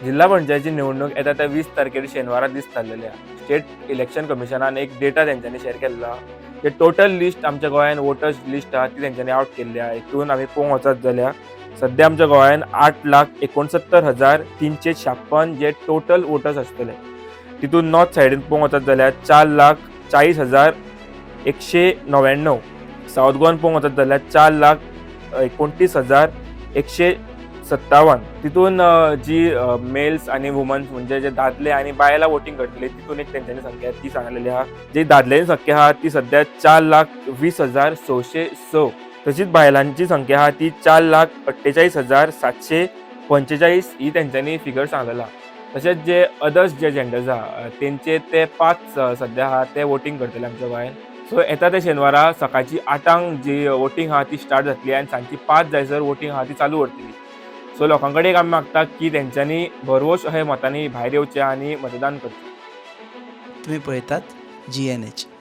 जिल्हा पंचायतीची निवडणूक येता त्या 20 तारखेर शेनवारा दीस थारलेले आहा. स्टेट इलेक्शन कमिशनान एक डेटा तेंच्यांनी शेअर केल्लो आहा. जे टोटल लिस्ट आमच्या गोंयान वोटर्स लिस्ट आहा ती तेंच्यांनी आउट केल्ली आहा. हितून आमी पळोवंक वचत जाल्यार सध्या आमच्या गोंयान 8,69,356 जे टोटल वोटर्स आसतले. तितून नॉर्थ सायडीन पळोवंक वचत जाल्यार 4,40,199. साउथ गोवान पळोवंक वचत जाल्यार 4,29,157. तितून जी मेल्स आनी वुमन्स म्हणजे जे दादले आनी बायलां वोटींग करतले तितून एक तेंच्यांनी संख्या ती सांगलेली आहा. जी दादल्यांची संख्या आहा ती सध्या 4,20,606. तशीच बायलांची संख्या आहा ती 4,48,745 ही तेंच्यांनी फिगर सांगलेला. तशेंच जे अदर्स जे जेंडर्स आहा तेंचे ते 5 सध्या आहा ते वोटींग करतले आमच्या गोंयान. सो येता त्या शेनवारा सकाळची 8:00 जी वोटींग आहा ती स्टार्ट जातली आनी सांजची 5 जायसर वोटींग आहा ती चालू उरतली. सो लोकां कडेन एक आमी मागता की तेंच्यांनी भरवोश अशे मतांनी भायर येवचें आनी मतदान करचें. तुम्ही पळयतात GNH.